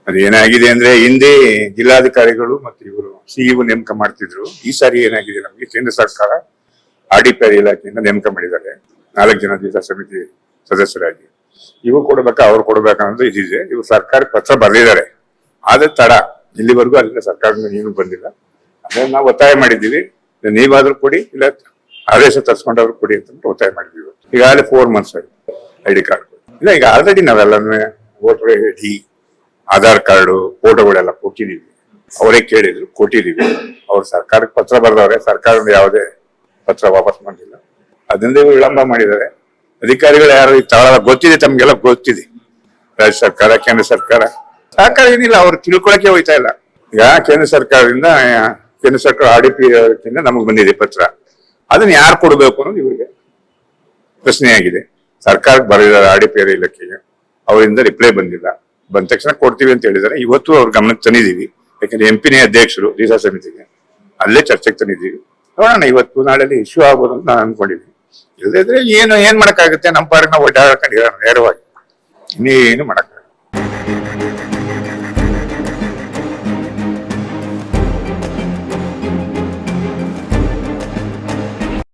ಅದೇನಾಗಿದೆ ಅಂದ್ರೆ ಹಿಂದೆ ಜಿಲ್ಲಾಧಿಕಾರಿಗಳು ಮತ್ತು ಇವರು ಸಿಇಒ ನೇಮಕ ಮಾಡ್ತಿದ್ರು. ಈ ಸಾರಿ ಏನಾಗಿದೆ, ನಮಗೆ ಕೇಂದ್ರ ಸರ್ಕಾರ ಆಡಿಟರ್ ಇಲಾಖೆಯಿಂದ ನೇಮಕ ಮಾಡಿದ್ದಾರೆ 4 ಜನ ದಿವಸ ಸಮಿತಿ ಸದಸ್ಯರಾಗಿ. ಇವು ಕೊಡ್ಬೇಕಾ ಅವ್ರು ಕೊಡ್ಬೇಕನ್ನೋದು ಇದಿದೆ. ಇವರು ಸರ್ಕಾರಕ್ಕೆ ಪತ್ರ ಬರೆದಿದ್ದಾರೆ, ಆದ್ರೆ ತಡ ಇಲ್ಲಿವರೆಗೂ ಅಲ್ಲಿಂದ ಸರ್ಕಾರದಿಂದ ಏನು ಬಂದಿಲ್ಲ. ಅದೇ ನಾವು ಒತ್ತಾಯ ಮಾಡಿದ್ದೀವಿ, ನೀವಾದ್ರೂ ಕೊಡಿ, ಇಲ್ಲ ಆದೇಶ ತರಿಸ್ಕೊಂಡವ್ರು ಕೊಡಿ ಅಂತ ಒತ್ತಾಯ ಮಾಡಿದ್ದೀವಿ. ಈಗಾಗಲೇ 4 months ಆಗಿದೆ ID ಕಾರ್ಡ್ ಇಲ್ಲ. ಈಗ ಆಲ್ರೆಡಿ ನಾವೆಲ್ಲ ವೋಟರ್ ID, ಆಧಾರ್ ಕಾರ್ಡು, ಫೋಟೋಗಳೆಲ್ಲ ಕೊಟ್ಟಿದೀವಿ. ಅವರೇ ಕೇಳಿದ್ರು, ಕೊಟ್ಟಿದೀವಿ. ಅವ್ರು ಸರ್ಕಾರಕ್ಕೆ ಪತ್ರ ಬರೆದವ್ರೆ, ಸರ್ಕಾರದಿಂದ ಯಾವುದೇ ಪತ್ರ ವಾಪಸ್ ಮಾಡಿಲ್ಲ. ಅದರಿಂದ ವಿಳಂಬ ಮಾಡಿದ್ದಾರೆ. ಅಧಿಕಾರಿಗಳು ಯಾರು ಗೊತ್ತಿದೆ, ತಮ್ಗೆಲ್ಲ ಗೊತ್ತಿದೆ. ರಾಜ್ಯ ಸರ್ಕಾರ, ಕೇಂದ್ರ ಸರ್ಕಾರ ಏನಿಲ್ಲ, ಅವ್ರು ತಿಳ್ಕೊಳಕ್ಕೆ ಹೋಯ್ತಾ ಇಲ್ಲ. ಈಗ ಕೇಂದ್ರ ಸರ್ಕಾರ RDP ನಮಗ್ ಬಂದಿದೆ ಪತ್ರ. ಅದನ್ನ ಯಾರು ಕೊಡ್ಬೇಕು ಅನ್ನೋದು ಇವರಿಗೆ ಪ್ರಶ್ನೆ ಆಗಿದೆ. ಸರ್ಕಾರಕ್ಕೆ ಬರೆದಿದ್ದಾರೆ RDP ಇಲಾಖೆಗೆ, ಅವರಿಂದ ರಿಪ್ಲೈ ಬಂದಿಲ್ಲ. ಬಂದ ತಕ್ಷಣ ಕೊಡ್ತೀವಿ ಅಂತ ಹೇಳಿದ್ದಾರೆ. ಇವತ್ತು ಅವ್ರ ಗಮನಕ್ಕೆ ತಂದಿದ್ದೀವಿ, ಯಾಕಂದ್ರೆ MP ಅಧ್ಯಕ್ಷರು ದಿಶಾ ಸಮಿತಿಗೆ, ಅಲ್ಲೇ ಚರ್ಚೆಗೆ ತಂದಿದ್ದೀವಿ. ನೋಡೋಣ, ಇವತ್ತು ನಾಳೆಲ್ಲಿ ಇಶ್ಯೂ ಆಗ್ಬೋದು ಅಂತ ನಾನು ಅನ್ಕೊಂಡಿದ್ದೀನಿ. ಇಲ್ಲದಿದ್ರೆ ಏನ್ ಮಾಡಕ್ಕಾಗುತ್ತೆ, ನಮ್ಮ ಪಾಡಿಗೆ ನಾವು ಒಡ್ಡಾಡ್ಕೊಂಡಿರೋಣ ನೇರವಾಗಿ, ಇನ್ನೇನು ಮಾಡಕ್ಕಾಗಲ್ಲ.